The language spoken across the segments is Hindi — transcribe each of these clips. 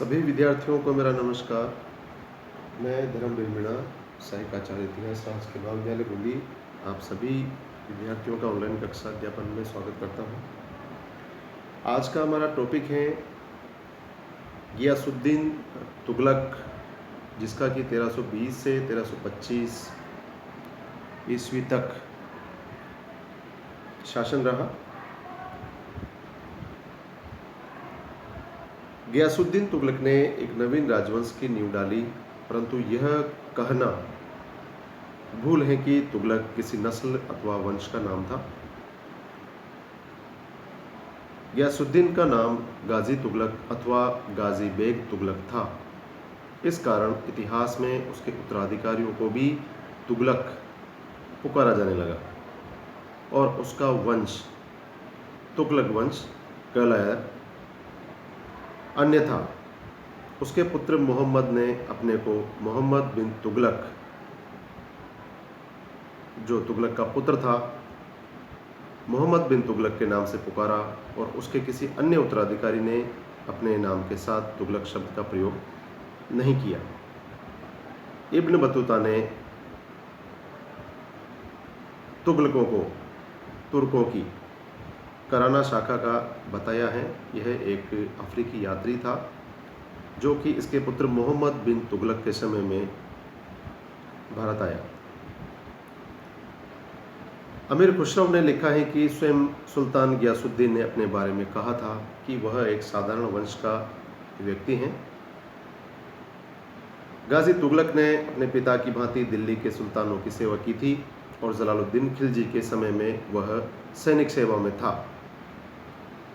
सभी विद्यार्थियों को मेरा नमस्कार। मैं धर्मवीर मीणा, सहायक आचार्य इतिहास राजकीय महाविद्यालय गुंडी, आप सभी विद्यार्थियों का ऑनलाइन कक्षा अध्यापन में स्वागत करता हूं। आज का हमारा टॉपिक है गियासुद्दीन तुगलक, जिसका कि 1320 से 1325 ईस्वी तक शासन रहा। गियासुद्दीन तुगलक ने एक नवीन राजवंश की नींव डाली, परंतु यह कहना भूल है कि तुगलक किसी नस्ल अथवा वंश का नाम था। गियासुद्दीन का नाम गाजी तुगलक अथवा गाजी बेग तुगलक था। इस कारण इतिहास में उसके उत्तराधिकारियों को भी तुगलक पुकारा जाने लगा और उसका वंश तुगलक वंश कहलाया। अन्यथा उसके पुत्र मोहम्मद ने अपने को मोहम्मद बिन तुगलक, जो तुगलक का पुत्र था, मोहम्मद बिन तुगलक के नाम से पुकारा और उसके किसी अन्य उत्तराधिकारी ने अपने नाम के साथ तुगलक शब्द का प्रयोग नहीं किया। इब्न बतूता ने तुगलकों को तुर्कों की कराना शाखा का बताया है। यह एक अफ्रीकी यात्री था जो कि इसके पुत्र मोहम्मद बिन तुगलक के समय में भारत आया। अमीर खुसरो ने लिखा है कि स्वयं सुल्तान गियासुद्दीन ने अपने बारे में कहा था कि वह एक साधारण वंश का व्यक्ति हैं। गाजी तुगलक ने अपने पिता की भांति दिल्ली के सुल्तानों की सेवा की थी और जलालुद्दीन खिलजी के समय में वह सैनिक सेवा में था।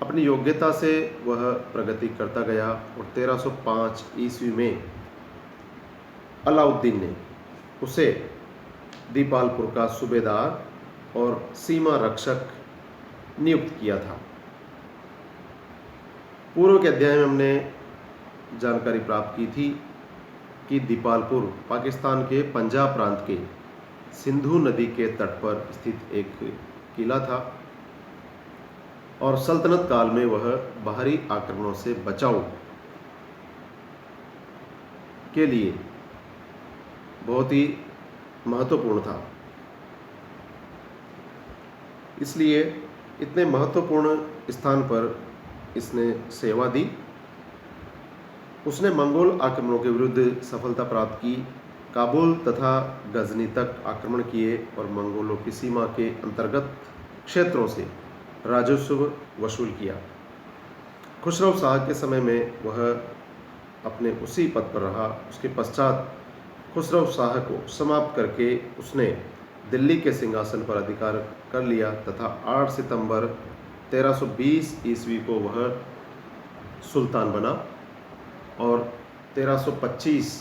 अपनी योग्यता से वह प्रगति करता गया और 1305 ईस्वी में अलाउद्दीन ने उसे दीपालपुर का सूबेदार और सीमा रक्षक नियुक्त किया था। पूर्व के अध्याय में हमने जानकारी प्राप्त की थी कि दीपालपुर पाकिस्तान के पंजाब प्रांत के सिंधु नदी के तट पर स्थित एक किला था और सल्तनत काल में वह बाहरी आक्रमणों से बचाव के लिए बहुत ही महत्वपूर्ण था। इसलिए इतने महत्वपूर्ण स्थान पर इसने सेवा दी। उसने मंगोल आक्रमणों के विरुद्ध सफलता प्राप्त की, काबुल तथा गजनी तक आक्रमण किए और मंगोलों की सीमा के अंतर्गत क्षेत्रों से राजस्व वसूल किया। खुसरो शाह के समय में वह अपने उसी पद पर रहा। उसके पश्चात खुसरो शाह को समाप्त करके उसने दिल्ली के सिंहासन पर अधिकार कर लिया तथा 8 सितंबर 1320 ईस्वी को वह सुल्तान बना और 1325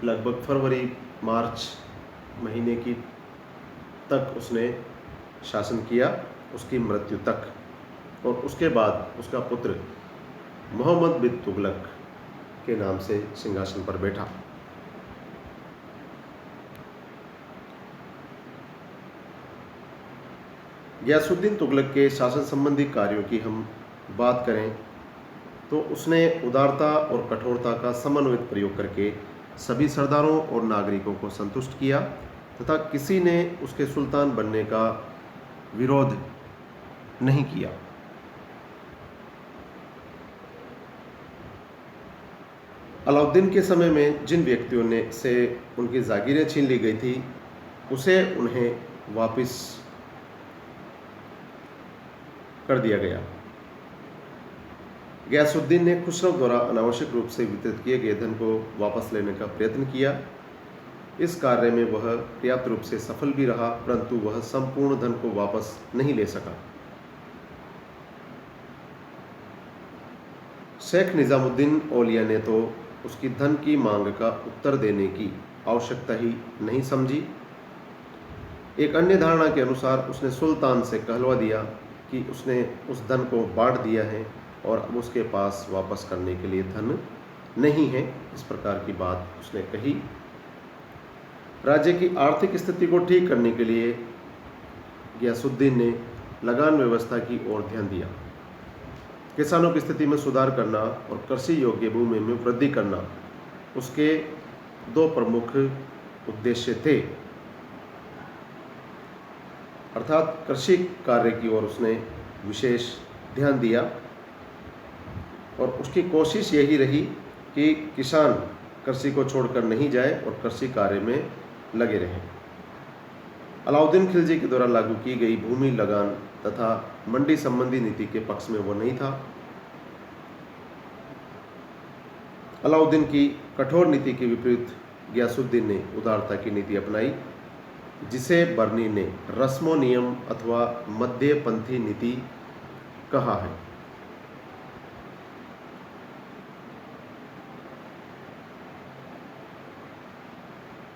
लगभग फरवरी मार्च महीने की तक उसने शासन किया, उसकी मृत्यु तक। और उसके बाद उसका पुत्र मोहम्मद बिन तुगलक के नाम से सिंहासन पर बैठा। गियासुद्दीन तुगलक के शासन संबंधी कार्यों की हम बात करें तो उसने उदारता और कठोरता का समन्वित प्रयोग करके सभी सरदारों और नागरिकों को संतुष्ट किया तथा किसी ने उसके सुल्तान बनने का विरोध नहीं किया। अलाउद्दीन के समय में जिन व्यक्तियों ने से उनकी जागीरें छीन ली गई थी, उसे उन्हें वापस कर दिया गया। गियासुद्दीन ने खुसरो द्वारा अनावश्यक रूप से वितरित किए गए धन को वापस लेने का प्रयत्न किया। इस कार्य में वह पर्याप्त रूप से सफल भी रहा, परंतु वह संपूर्ण धन को वापस नहीं ले सका। शेख निजामुद्दीन औलिया ने तो उसकी धन की मांग का उत्तर देने की आवश्यकता ही नहीं समझी। एक अन्य धारणा के अनुसार उसने सुल्तान से कहलवा दिया कि उसने उस धन को बांट दिया है और अब उसके पास वापस करने के लिए धन नहीं है। इस प्रकार की बात उसने कही। राज्य की आर्थिक स्थिति को ठीक करने के लिए गियासुद्दीन ने लगान व्यवस्था की ओर ध्यान दिया। किसानों की स्थिति में सुधार करना और कृषि योग्य भूमि में वृद्धि करना उसके दो प्रमुख उद्देश्य थे। अर्थात कृषि कार्य की ओर उसने विशेष ध्यान दिया और उसकी कोशिश यही रही कि किसान कृषि को छोड़कर नहीं जाए और कृषि कार्य में लगे रहें। अलाउद्दीन खिलजी के द्वारा लागू की गई भूमि लगान तथा मंडी संबंधी नीति के पक्ष में वो नहीं था। अलाउद्दीन की कठोर नीति के विपरीत गयासुद्दीन ने उदारता की नीति अपनाई, जिसे बर्नी ने रस्मो नियम अथवा मध्यपंथी नीति कहा है।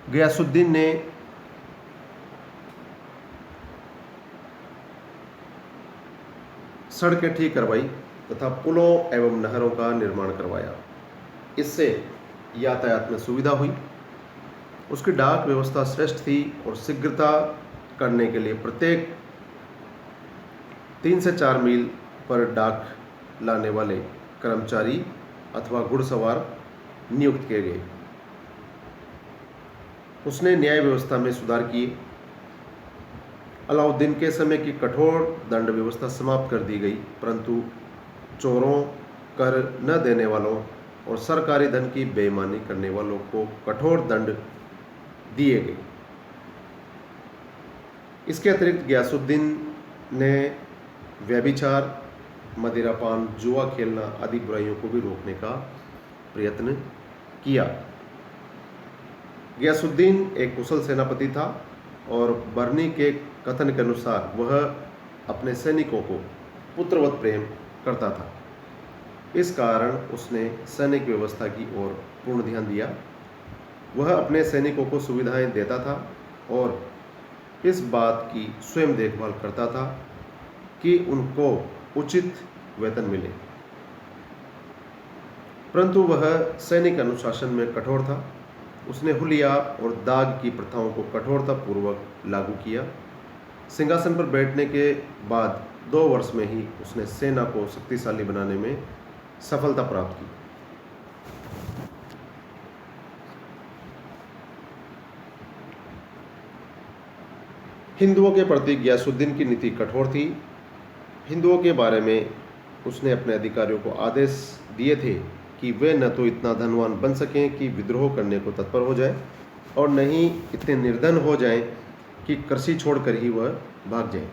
गयासुद्दीन ने सड़कें ठीक करवाई तथा पुलों एवं नहरों का निर्माण करवाया। इससे यातायात में सुविधा हुई। उसकी डाक व्यवस्था श्रेष्ठ थी और शीघ्रता करने के लिए प्रत्येक 3 से 4 मील पर डाक लाने वाले कर्मचारी अथवा घुड़सवार नियुक्त किए गए। उसने न्याय व्यवस्था में सुधार किए। अलाउद्दीन के समय की कठोर दंड व्यवस्था समाप्त कर दी गई, परंतु चोरों, कर न देने वालों और सरकारी धन की बेईमानी करने वालों को कठोर दंड दिए गए। इसके अतिरिक्त गयासुद्दीन ने व्यभिचार, मदिरापान, जुआ खेलना आदि बुराइयों को भी रोकने का प्रयत्न किया। गयासुद्दीन एक कुशल सेनापति था और बर्नी के कथन के अनुसार वह अपने सैनिकों को पुत्रवत प्रेम करता था। इस कारण उसने सैनिक व्यवस्था की ओर पूर्ण ध्यान दिया। वह अपने सैनिकों को सुविधाएं देता था और इस बात की स्वयं देखभाल करता था कि उनको उचित वेतन मिले। परंतु वह सैनिक अनुशासन में कठोर था। उसने हुलिया और दाग की प्रथाओं को कठोरता पूर्वक लागू किया। सिंहासन पर बैठने के बाद 2 वर्ष में ही उसने सेना को शक्तिशाली बनाने में सफलता प्राप्त की। हिंदुओं के प्रति गयासुद्दीन की नीति कठोर थी। हिंदुओं के बारे में उसने अपने अधिकारियों को आदेश दिए थे कि वे न तो इतना धनवान बन सकें कि विद्रोह करने को तत्पर हो जाए और न ही इतने निर्धन हो जाएं कि कृषि छोड़कर ही वह भाग जाए।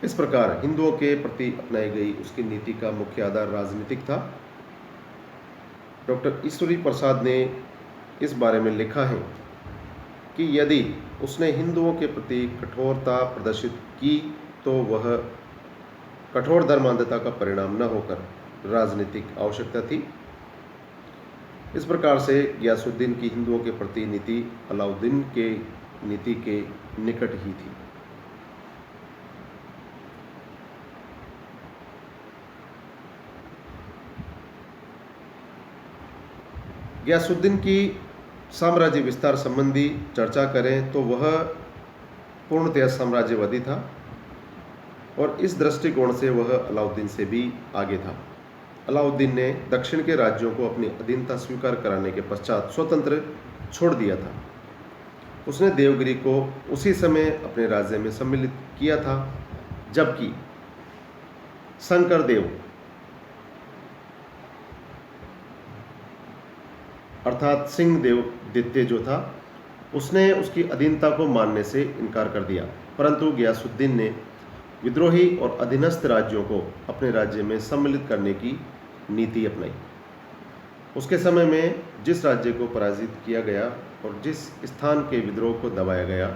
इस प्रकार हिंदुओं के प्रति अपनाई गई उसकी नीति का मुख्य आधार राजनीतिक था। डॉक्टर ईश्वरी प्रसाद ने इस बारे में लिखा है कि यदि उसने हिंदुओं के प्रति कठोरता प्रदर्शित की तो वह कठोर धर्मांधता का परिणाम न होकर राजनीतिक आवश्यकता थी। इस प्रकार से गयासुद्दीन की हिंदुओं के प्रति नीति अलाउद्दीन के नीति के निकट ही थी। गयासुद्दीन की साम्राज्य विस्तार संबंधी चर्चा करें तो वह पूर्णतया साम्राज्यवादी था और इस दृष्टिकोण से वह अलाउद्दीन से भी आगे था। अलाउद्दीन ने दक्षिण के राज्यों को अपनी अधीनता स्वीकार कराने के पश्चात स्वतंत्र छोड़ दिया था। उसने देवगिरी को उसी समय अपने राज्य में सम्मिलित किया था, जबकि शंकरदेव अर्थात सिंहदेव द्वितीय जो था, उसने उसकी अधीनता को मानने से इनकार कर दिया। परंतु गयासुद्दीन ने विद्रोही और अधीनस्थ राज्यों को अपने राज्य में सम्मिलित करने की नीति अपनाई। उसके समय में जिस राज्य को पराजित किया गया और जिस स्थान के विद्रोह को दबाया गया,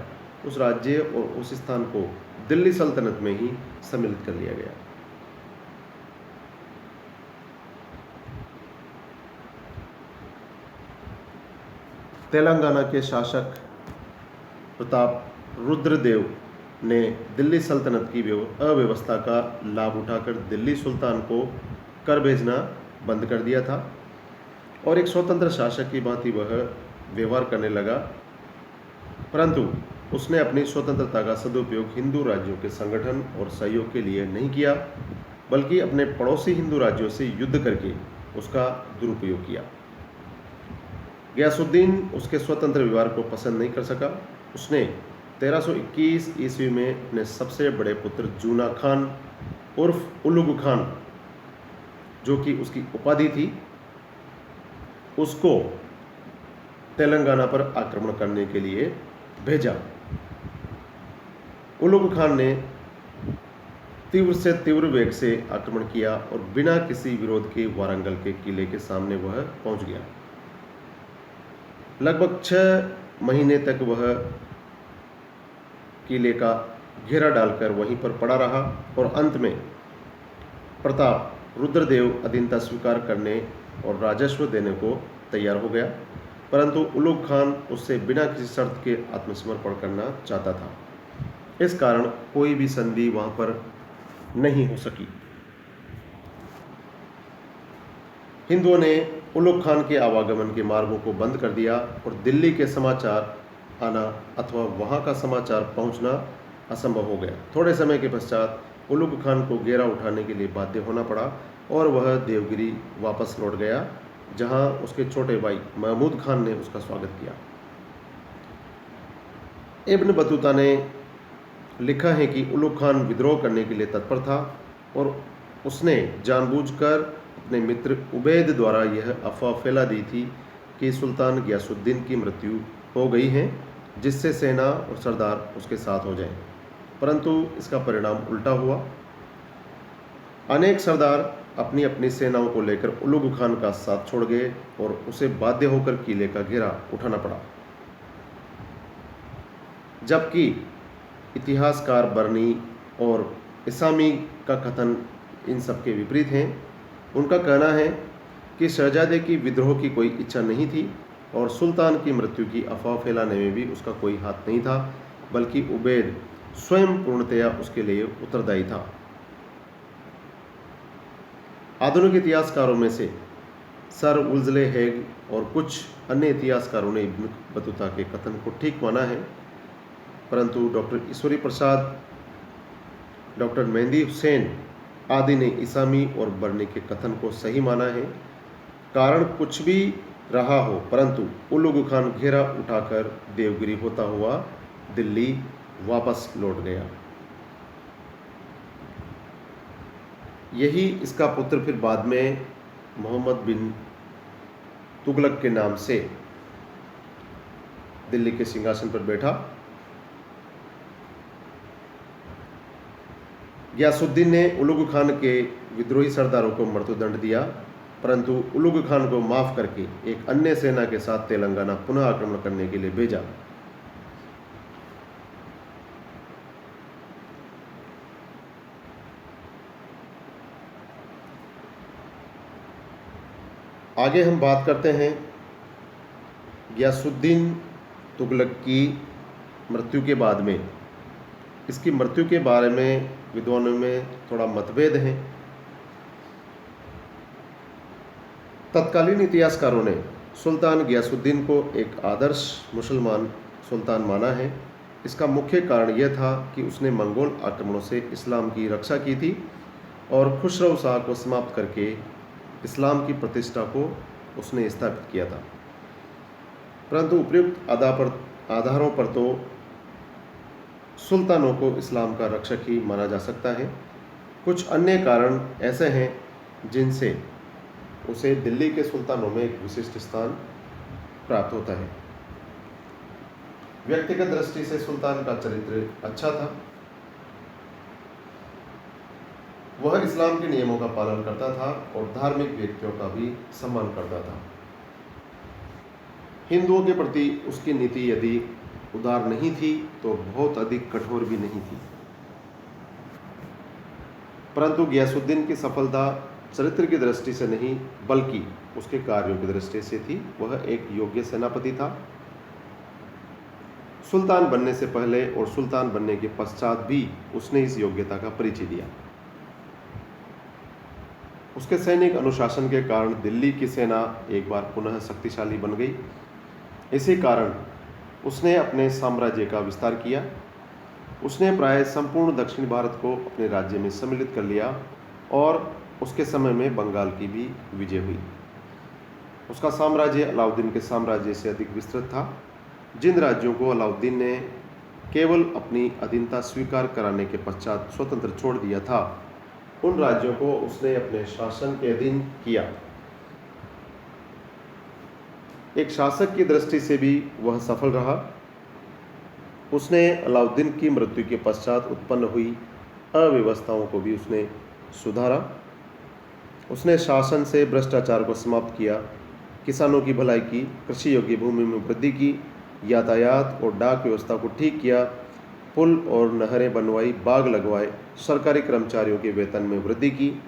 उस राज्य और उस स्थान को दिल्ली सल्तनत में ही सम्मिलित कर लिया गया। तेलंगाना के शासक प्रताप रुद्रदेव ने दिल्ली सल्तनत की अव्यवस्था का लाभ उठाकर दिल्ली सुल्तान को कर भेजना बंद कर दिया था और एक स्वतंत्र शासक की भांति वह व्यवहार करने लगा। परंतु उसने अपनी स्वतंत्रता का सदुपयोग हिंदू राज्यों के संगठन और सहयोग के लिए नहीं किया। बल्कि अपने पड़ोसी हिंदू राज्यों से युद्ध करके उसका दुरुपयोग किया। गयासुद्दीन उसके स्वतंत्र व्यवहार को पसंद नहीं कर सका। उसने 1321 ईस्वी में अपने सबसे बड़े पुत्र जूना खान उर्फ उलुग खान, जो कि उसकी उपाधि थी, उसको तेलंगाना पर आक्रमण करने के लिए भेजा। उलुग खान ने तीव्र से तीव्र वेग से आक्रमण किया और बिना किसी विरोध के वारंगल के किले के सामने वह पहुंच गया। लगभग 6 महीने तक वह किले का घेरा डालकर वहीं पर पड़ा रहा और अंत में प्रताप रुद्रदेव अधीनता स्वीकार करने और राजस्व देने को तैयार हो गया, परंतु उलुग खान उससे बिना किसी शर्त के आत्मसमर्पण करना चाहता था। इस कारण कोई भी संधि वहां पर नहीं हो सकी। हिंदुओं ने उलुग खान के आवागमन के मार्गों को बंद कर दिया और दिल्ली के समाचार आना अथवा वहां का समाचार पहुंचना असंभव हो गया। थोड़े समय के पश्चात उलुग खान को घेरा उठाने के लिए बाध्य होना पड़ा और वह देवगिरी वापस लौट गया, जहां उसके छोटे भाई महमूद खान ने उसका स्वागत किया। इब्न बतूता ने लिखा है कि उलुग खान विद्रोह करने के लिए तत्पर था और उसने जानबूझकर अपने मित्र उबैद द्वारा यह अफवाह फैला दी थी कि सुल्तान गयासुद्दीन की मृत्यु हो गई है, जिससे सेना और सरदार उसके साथ हो जाएं। परंतु इसका परिणाम उल्टा हुआ। अनेक सरदार अपनी अपनी सेनाओं को लेकर उलुग खान का साथ छोड़ गए और उसे बाध्य होकर किले का घेरा उठाना पड़ा। जबकि इतिहासकार बर्नी और इसामी का कथन इन सब के विपरीत हैं। उनका कहना है कि शहजादे की विद्रोह की कोई इच्छा नहीं थी और सुल्तान की मृत्यु की अफवाह फैलाने में भी उसका कोई हाथ नहीं था, बल्कि उबैद स्वयं पूर्णतया उसके लिए उत्तरदायी था। आधुनिक इतिहासकारों में से सर वुल्जले हेग और कुछ अन्य इतिहासकारों ने इब्न बतूता के कथन को ठीक माना है, परंतु डॉक्टर ईश्वरी प्रसाद, डॉक्टर मेहंदी हुसैन आदि ने इसामी और बर्नी के कथन को सही माना है। कारण कुछ भी रहा हो, परंतु उलुग खान घेरा उठाकर देवगिरी होता हुआ दिल्ली वापस लौट गया। यही इसका पुत्र फिर बाद में मोहम्मद बिन तुगलक के नाम से दिल्ली के सिंहासन पर बैठा। गयासुद्दीन ने उलुग खान के विद्रोही सरदारों को मृत्युदंड दिया, परंतु उलुग खान को माफ करके एक अन्य सेना के साथ तेलंगाना पुनः आक्रमण करने के लिए भेजा। आगे हम बात करते हैं गयासुद्दीन तुगलक की मृत्यु के बाद में। इसकी मृत्यु के बारे में विद्वानों में थोड़ा मतभेद है। तत्कालीन इतिहासकारों ने सुल्तान गयासुद्दीन को एक आदर्श मुसलमान सुल्तान माना है। इसका मुख्य कारण यह था कि उसने मंगोल आक्रमणों से इस्लाम की रक्षा की थी और खुसरो शाह को समाप्त करके इस्लाम की प्रतिष्ठा को उसने स्थापित किया था। परंतु उपयुक्त आधारों पर तो सुल्तानों को इस्लाम का रक्षक ही माना जा सकता है। कुछ अन्य कारण ऐसे हैं जिनसे उसे दिल्ली के सुल्तानों में एक विशिष्ट स्थान प्राप्त होता है। व्यक्तिगत दृष्टि से सुल्तान का चरित्र अच्छा था। वह इस्लाम के नियमों का पालन करता था और धार्मिक व्यक्तियों का भी सम्मान करता था। हिंदुओं के प्रति उसकी नीति यदि उदार नहीं थी तो बहुत अधिक कठोर भी नहीं थी। परंतु गयासुद्दीन की सफलता चरित्र की दृष्टि से नहीं बल्कि उसके कार्यों की दृष्टि से थी। वह एक योग्य सेनापति था। सुल्तान बनने से पहले और सुल्तान बनने के पश्चात भी उसने इस योग्यता का परिचय दिया। उसके सैनिक अनुशासन के कारण दिल्ली की सेना एक बार पुनः शक्तिशाली बन गई। इसी कारण उसने अपने साम्राज्य का विस्तार किया। उसने प्राय संपूर्ण दक्षिण भारत को अपने राज्य में सम्मिलित कर लिया और उसके समय में बंगाल की भी विजय हुई। उसका साम्राज्य अलाउद्दीन के साम्राज्य से अधिक विस्तृत था। जिन राज्यों को अलाउद्दीन ने केवल अपनी अधीनता स्वीकार कराने के पश्चात स्वतंत्र छोड़ दिया था, उन राज्यों को उसने अपने शासन के अधीन किया। एक शासक की दृष्टि से भी वह सफल रहा। उसने अलाउद्दीन की मृत्यु के पश्चात उत्पन्न हुई अव्यवस्थाओं को भी उसने सुधारा। उसने शासन से भ्रष्टाचार को समाप्त किया, किसानों की भलाई की, कृषि योग्य भूमि में वृद्धि की, यातायात और डाक व्यवस्था को ठीक किया, पुल और नहरें बनवाई, बाग लगवाए, सरकारी कर्मचारियों के वेतन में वृद्धि की,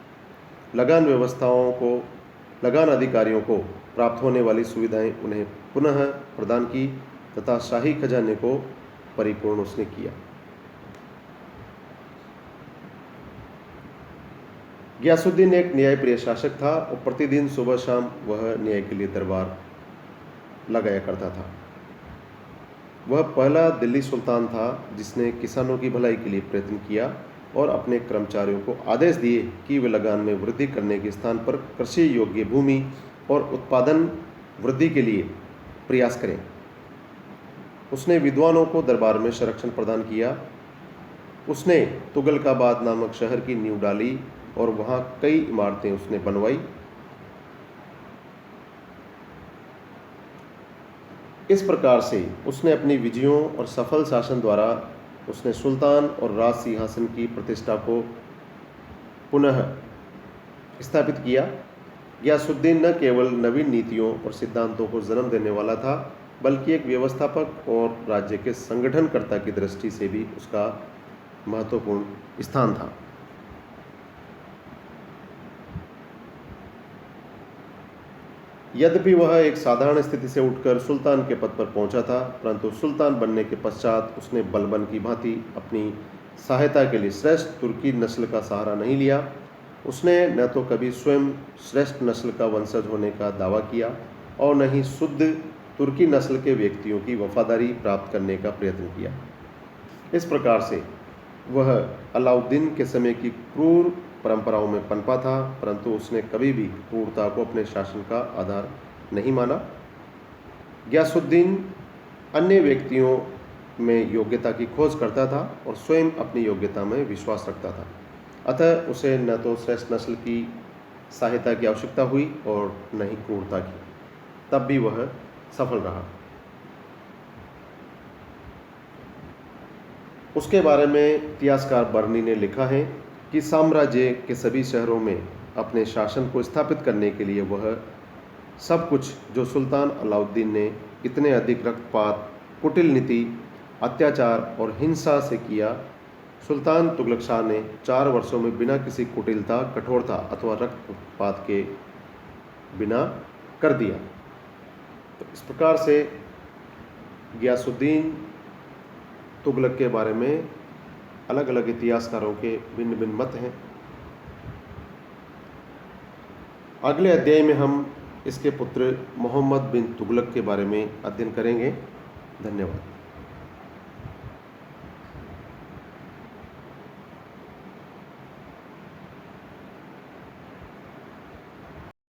लगान अधिकारियों को प्राप्त होने वाली सुविधाएं उन्हें पुनः प्रदान की तथा शाही खजाने को परिपूर्ण उसने किया। गियासुद्दीन एक न्यायप्रिय शासक था और प्रतिदिन सुबह शाम वह न्याय के लिए दरबार लगाया करता था। वह पहला दिल्ली सुल्तान था जिसने किसानों की भलाई के लिए प्रयत्न किया और अपने कर्मचारियों को आदेश दिए कि वे लगान में वृद्धि करने के स्थान पर कृषि योग्य भूमि और उत्पादन वृद्धि के लिए प्रयास करें। उसने विद्वानों को दरबार में संरक्षण प्रदान किया। उसने तुगलकाबाद नामक शहर की नींव डाली और वहाँ कई इमारतें उसने बनवाई। इस प्रकार से उसने अपनी विजयों और सफल शासन द्वारा उसने सुल्तान और राज सिंहासन की प्रतिष्ठा को पुनः स्थापित किया। गियासुद्दीन न केवल नवीन नीतियों और सिद्धांतों को जन्म देने वाला था, बल्कि एक व्यवस्थापक और राज्य के संगठनकर्ता की दृष्टि से भी उसका महत्वपूर्ण स्थान था। यद्यपि वह एक साधारण स्थिति से उठकर सुल्तान के पद पर पहुंचा था, परंतु सुल्तान बनने के पश्चात उसने बलबन की भांति अपनी सहायता के लिए श्रेष्ठ तुर्की नस्ल का सहारा नहीं लिया। उसने न तो कभी स्वयं श्रेष्ठ नस्ल का वंशज होने का दावा किया और न ही शुद्ध तुर्की नस्ल के व्यक्तियों की वफादारी प्राप्त करने का प्रयत्न किया। इस प्रकार से वह अलाउद्दीन के समय की क्रूर परंपराओं में पनपा था, परंतु उसने कभी भी क्रूरता को अपने शासन का आधार नहीं माना। गियासुद्दीन अन्य व्यक्तियों में योग्यता की खोज करता था और स्वयं अपनी योग्यता में विश्वास रखता था। अतः उसे न तो श्रेष्ठ नस्ल की सहायता की आवश्यकता हुई और न ही क्रूरता की। तब भी वह सफल रहा। उसके बारे में इतिहासकार बर्नी ने लिखा है कि साम्राज्य के सभी शहरों में अपने शासन को स्थापित करने के लिए वह सब कुछ जो सुल्तान अलाउद्दीन ने इतने अधिक रक्तपात, कुटिल नीति, अत्याचार और हिंसा से किया, सुल्तान तुगलक शाह ने 4 वर्षों में बिना किसी कुटिलता, कठोरता अथवा रक्तपात के बिना कर दिया। तो इस प्रकार से गियासुद्दीन तुगलक के बारे में अलग अलग इतिहासकारों के भिन्न भिन्न मत हैं। अगले अध्याय में हम इसके पुत्र मोहम्मद बिन तुगलक के बारे में अध्ययन करेंगे। धन्यवाद।